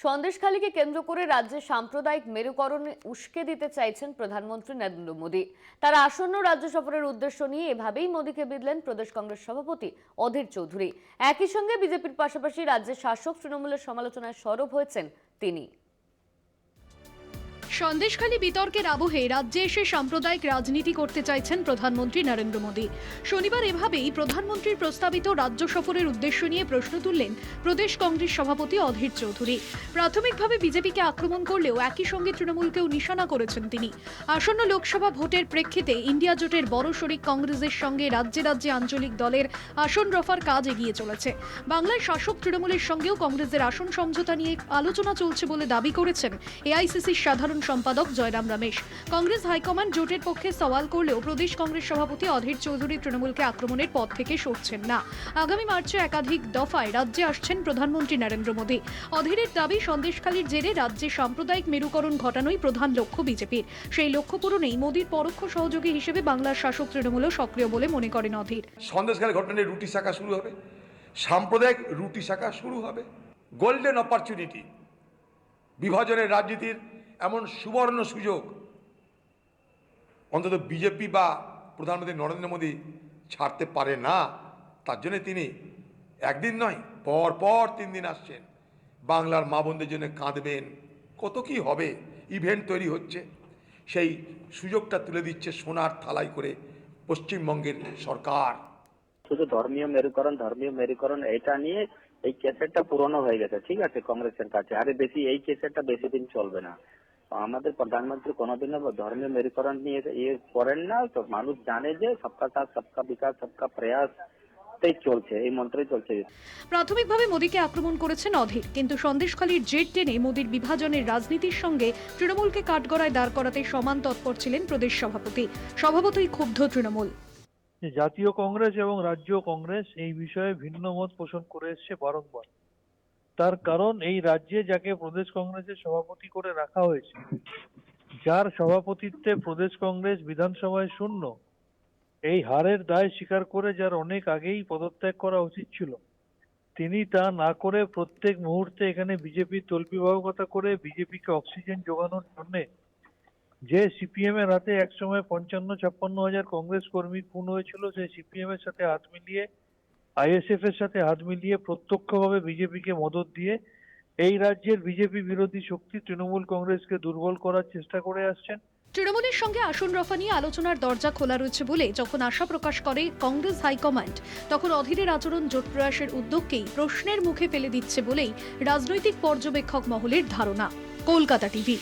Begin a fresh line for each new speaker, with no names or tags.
সন্দেশখালীকে কেন্দ্র করে রাজ্যে সাম্প্রদায়িক মেরুকরণে উস্কে দিতে চাইছেন প্রধানমন্ত্রী নরেন্দ্র মোদী। তার আসন্ন রাজ্য সফরের উদ্দেশ্য নিয়ে এভাবেই মোদীকে বিঁধলেন প্রদেশ কংগ্রেস সভাপতি অধীর চৌধুরী। একই সঙ্গে বিজেপির পাশাপাশি রাজ্যের শাসক তৃণমূলের সমালোচনায় সরব হয়েছেন তিনি।
সন্দেশখালী বিতর্কের আবহে রাজ্যে এসে সাম্প্রদায়িক রাজনীতি করতে চাইছেন প্রধানমন্ত্রী নরেন্দ্র মোদী। শনিবার এভাবেই প্রধানমন্ত্রীর প্রস্তাবিত রাজ্য সফরের উদ্দেশ্য নিয়ে প্রশ্ন তুললেন প্রদেশ কংগ্রেস সভাপতি অধীর চৌধুরী। প্রাথমিকভাবে বিজেপিকে আক্রমণ করলেও একই সঙ্গে তৃণমূলকেও নিশানা করেছেন তিনি। আসন্ন লোকসভা ভোটের প্রেক্ষিতে ইন্ডিয়া জোটের বড় শরিক কংগ্রেসের সঙ্গে রাজ্যে রাজ্যে আঞ্চলিক দলের আসন রফার কাজ এগিয়ে চলেছে। বাংলায় শাসক তৃণমূলের সঙ্গেও কংগ্রেসের আসন সমঝোতা নিয়ে আলোচনা চলছে বলে দাবি করেছেন এআইসিসির সাধারণ সম্পাদক জয়রাম রমেশ। কংগ্রেস হাইকমান্ড জোটের পক্ষে সওয়াল করলেও প্রদেশ কংগ্রেস সভাপতি অধীর চৌধুরী তৃণমূলকে আক্রমণের পথ থেকে সরছেন না। আগামী মার্চে একাধিক দফায় রাজ্যে আসছেন প্রধানমন্ত্রী নরেন্দ্র মোদী। অধীরের দাবি, সন্দেশখালীর জেরে রাজ্যে সাম্প্রদায়িক মেরুকরণ ঘটানোই প্রধান লক্ষ্য বিজেপির। সেই লক্ষ্য পূরণেই মোদীর পরোক্ষ সহযোগী হিসেবে বাংলার শাসক তৃণমূলও সক্রিয় বলে মনে করেন অধীর।
সন্দেশখালী ঘটনায় রুটি শাখা শুরু হবে, সাম্প্রদায়িক রুটি শাখা শুরু হবে। গোল্ডেন অপরচুনিটি, বিভাজনের রাজনীতির এমন সুবর্ণ সুযোগ অন্তত বিজেপি বা প্রধানমন্ত্রী নরেন্দ্র মোদী ছাড়তে পারে না। তার জন্য তিনি একদিন নয়, পর পর 3 দিন আসছেন। বাংলার মা বোনদের জন্য কাঁদবেন, কত কি হবে, ইভেন্ট তৈরি হচ্ছে। সেই সুযোগটা তুলে দিচ্ছে সোনার থালাই করে পশ্চিমবঙ্গের সরকার।
শুধু ধর্মীয় মেরুকরণ এটা নিয়ে এই কেসেটটা পুরনো হয়ে গেছে, ঠিক আছে, কংগ্রেসের কাছে। আরে বেশি এই কেসেটটা বেশি দিন চলবে না। তো আমাদের প্রধানমন্ত্রী কোনোদিনও ধর্মীয় মেরুকরণ নিয়ে করেন না। তো মানুষ জানে যে সবকা সাথ সবকা বিকাশ সবকা প্রয়াস চলছে, এই মন্ত্রই চলছে।
প্রাথমিকভাবে মোদীকে আক্রমণ করেছেন অধীর, কিন্তু সন্দেশখালীর জেট টেনে মোদীর বিভাজনের রাজনীতির সঙ্গে তৃণমূলকে কাঠগড়ায় দাঁড় করাতে সমান তৎপর ছিলেন প্রদেশ সভাপতি। স্বভাবতই ক্ষুব্ধ তৃণমূল।
জাতীয় কংগ্রেস এবং রাজ্য কংগ্রেস এই বিষয়ে ভিন্ন মত পোষণ করে এসছে বারংবার। তার কারণ, এই রাজ্যে যাকে প্রদেশ কংগ্রেসের সভাপতি করে রাখা হয়েছে, যার সভাপতিত্বে প্রদেশ কংগ্রেস বিধানসভায় শূন্য, এই হারের দায় স্বীকার করে যার অনেক আগেই পদত্যাগ করা উচিত ছিল, তিনি তা না করে প্রত্যেক মুহূর্তে এখানে বিজেপির তল্পিবাহকতা করে বিজেপিকে অক্সিজেন যোগানোর জন্য যে সিপিএম এর হাতে একসময় 55-56 হাজার কংগ্রেস কর্মী খুন হয়েছিল, সেই সিপিএম এর সাথে হাত মিলিয়ে, আইএসএফ এর সাথে হাত মিলিয়ে প্রত্যক্ষভাবে বিজেপিকে মদত দিয়ে এই রাজ্যের বিজেপি বিরোধী শক্তি তৃণমূল কংগ্রেসকে দুর্বল করার চেষ্টা করে আসছেন।
তৃণমূলের সঙ্গে আসন রফা নিয়ে আলোচনার দরজা খোলা রয়েছে বলে যখন আশা প্রকাশ করে কংগ্রেস হাইকমান্ড, তখন অধীরের আচরণ জোট প্রয়াসের উদ্যোগকেই প্রশ্নের মুখে ফেলে দিচ্ছে বলেই রাজনৈতিক পর্যবেক্ষক মহলের ধারণা। কলকাতা টিভি।